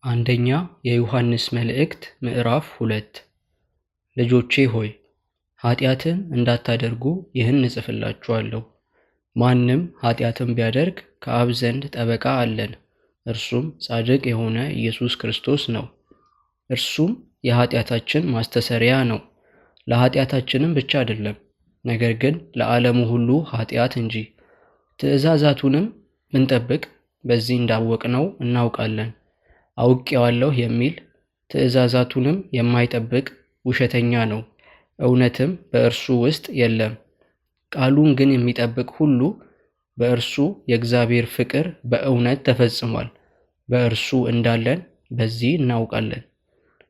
አንደኛ የዮሐንስ መልእክት ምዕራፍ 2 ልጆቼ ሆይ ኃጢአትን እንዳታደርጉ ይህን እጽፍላችኋለሁ። ማንም ኃጢአትን ቢያደርግ ከአብ ዘንድ ጠበቃ አለን፣ እርሱም ጻድቅ የሆነ ኢየሱስ ክርስቶስ ነው። እርሱም የኃጢአታችን ማስተሰሪያ ነው፣ ለኃጢአታችንም ብቻ አይደለም፣ ነገር ግን ለዓለሙ ሁሉ ኃጢአት እንጂ። ትእዛዛቱንም ብንጠብቅ በዚህ እንዳወቅነው እናውቃለን። አውቄዋለሁ የሚል ትእዛዛቱንም የማይጠብቅ ውሸተኛ ነው፣ እውነትም በእርሱ ውስጥ የለም። ቃሉን ግን የሚጠብቅ ሁሉ በእርሱ የእግዚአብሔር ፍቅር በእውነት ተፈጽሟል። በእርሱ እንዳለን በዚህ እናውቃለን።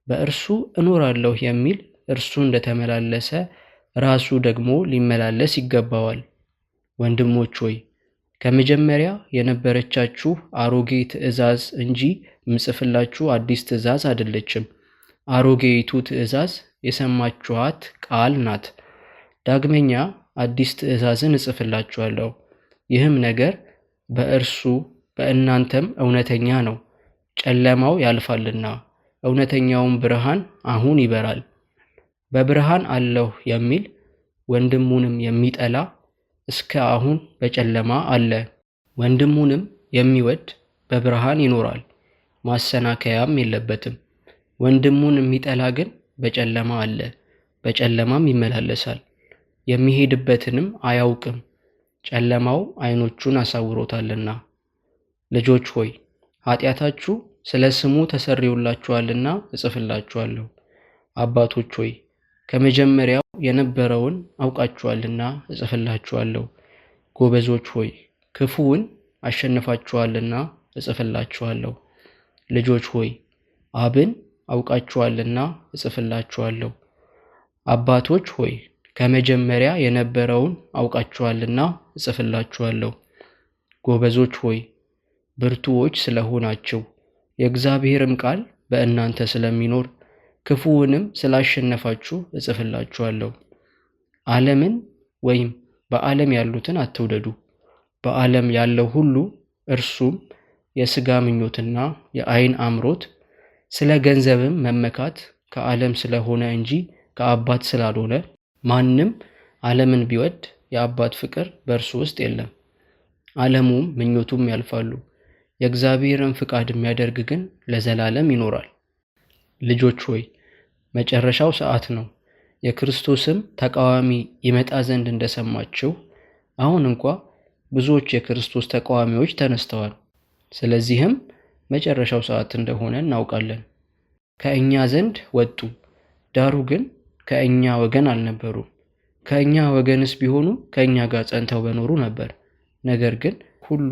በእርሱ እኖራለሁ የሚል እርሱ እንደተመላለሰ ራሱ ደግሞ ሊመላለስ ይገባዋል። ወንድሞች ሆይ ከመጀመሪያ የነበረቻችሁ አሮጌ ትእዛዝ እንጂ ምጽፍላችሁ አዲስ ትእዛዝ አይደለችም። አሮጌይቱ ትእዛዝ የሰማችኋት ቃል ናት። ዳግመኛ አዲስ ትእዛዝን እጽፍላችኋለሁ። ይህም ነገር በእርሱ በእናንተም እውነተኛ ነው። ጨለማው ያልፋልና እውነተኛውም ብርሃን አሁን ይበራል። በብርሃን አለሁ የሚል ወንድሙንም የሚጠላ እስከ አሁን በጨለማ አለ። ወንድሙንም የሚወድ በብርሃን ይኖራል፣ ማሰናከያም የለበትም። ወንድሙን የሚጠላ ግን በጨለማ አለ፣ በጨለማም ይመላለሳል፣ የሚሄድበትንም አያውቅም፣ ጨለማው ዓይኖቹን አሳውሮታልና። ልጆች ሆይ ኃጢአታችሁ ስለ ስሙ ተሰርዮላችኋልና እጽፍላችኋለሁ። አባቶች ሆይ ከመጀመሪያው የነበረውን አውቃችኋልና እጽፍላችኋለሁ። ጎበዞች ሆይ ክፉውን አሸንፋችኋልና እጽፍላችኋለሁ። ልጆች ሆይ አብን አውቃችኋልና እጽፍላችኋለሁ። አባቶች ሆይ ከመጀመሪያ የነበረውን አውቃችኋልና እጽፍላችኋለሁ። ጎበዞች ሆይ ብርቱዎች ስለሆናችሁ የእግዚአብሔርም ቃል በእናንተ ስለሚኖር ክፉውንም ስላሸነፋችሁ እጽፍላችኋለሁ። ዓለምን ወይም በዓለም ያሉትን አትውደዱ። በዓለም ያለው ሁሉ እርሱም የሥጋ ምኞትና የዓይን አምሮት፣ ስለ ገንዘብም መመካት ከዓለም ስለሆነ እንጂ ከአባት ስላልሆነ፣ ማንም ዓለምን ቢወድ የአባት ፍቅር በእርሱ ውስጥ የለም። ዓለሙም ምኞቱም ያልፋሉ፣ የእግዚአብሔርን ፍቃድ የሚያደርግ ግን ለዘላለም ይኖራል። ልጆች ሆይ መጨረሻው ሰዓት ነው። የክርስቶስም ተቃዋሚ ይመጣ ዘንድ እንደሰማችሁ አሁን እንኳ ብዙዎች የክርስቶስ ተቃዋሚዎች ተነስተዋል። ስለዚህም መጨረሻው ሰዓት እንደሆነ እናውቃለን። ከእኛ ዘንድ ወጡ፣ ዳሩ ግን ከእኛ ወገን አልነበሩም። ከእኛ ወገንስ ቢሆኑ ከእኛ ጋር ጸንተው በኖሩ ነበር። ነገር ግን ሁሉ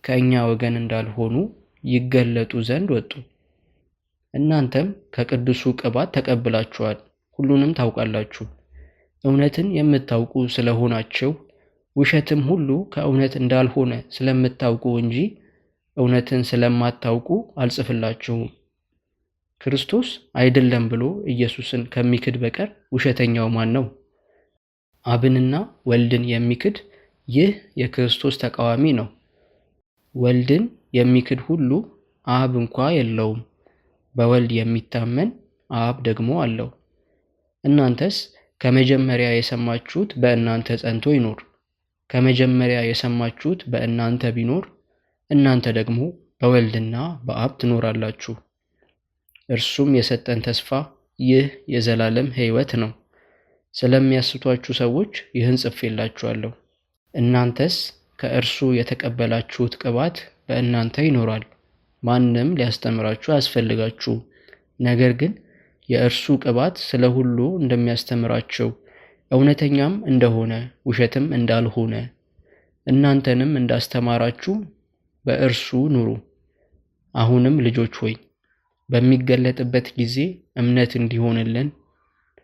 ከእኛ ወገን እንዳልሆኑ ይገለጡ ዘንድ ወጡ። እናንተም ከቅዱሱ ቅባት ተቀብላችኋል፣ ሁሉንም ታውቃላችሁ። እውነትን የምታውቁ ስለሆናችሁ ውሸትም ሁሉ ከእውነት እንዳልሆነ ስለምታውቁ እንጂ እውነትን ስለማታውቁ አልጽፍላችሁም። ክርስቶስ አይደለም ብሎ ኢየሱስን ከሚክድ በቀር ውሸተኛው ማን ነው? አብንና ወልድን የሚክድ ይህ የክርስቶስ ተቃዋሚ ነው። ወልድን የሚክድ ሁሉ አብ እንኳ የለውም። በወልድ የሚታመን አብ ደግሞ አለው። እናንተስ ከመጀመሪያ የሰማችሁት በእናንተ ጸንቶ ይኖር። ከመጀመሪያ የሰማችሁት በእናንተ ቢኖር እናንተ ደግሞ በወልድና በአብ ትኖራላችሁ። እርሱም የሰጠን ተስፋ ይህ የዘላለም ሕይወት ነው። ስለሚያስቷችሁ ሰዎች ይህን ጽፌላችኋለሁ። እናንተስ ከእርሱ የተቀበላችሁት ቅባት በእናንተ ይኖራል። ማንም ሊያስተምራችሁ አያስፈልጋችሁም። ነገር ግን የእርሱ ቅባት ስለ ሁሉ እንደሚያስተምራቸው እውነተኛም እንደሆነ ውሸትም እንዳልሆነ እናንተንም እንዳስተማራችሁ በእርሱ ኑሩ። አሁንም ልጆች ሆይ በሚገለጥበት ጊዜ እምነት እንዲሆንልን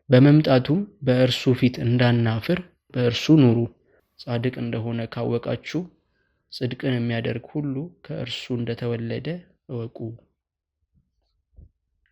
በመምጣቱም በእርሱ ፊት እንዳናፍር በእርሱ ኑሩ። ጻድቅ እንደሆነ ካወቃችሁ ጽድቅን የሚያደርግ ሁሉ ከእርሱ እንደተወለደ እወቁ።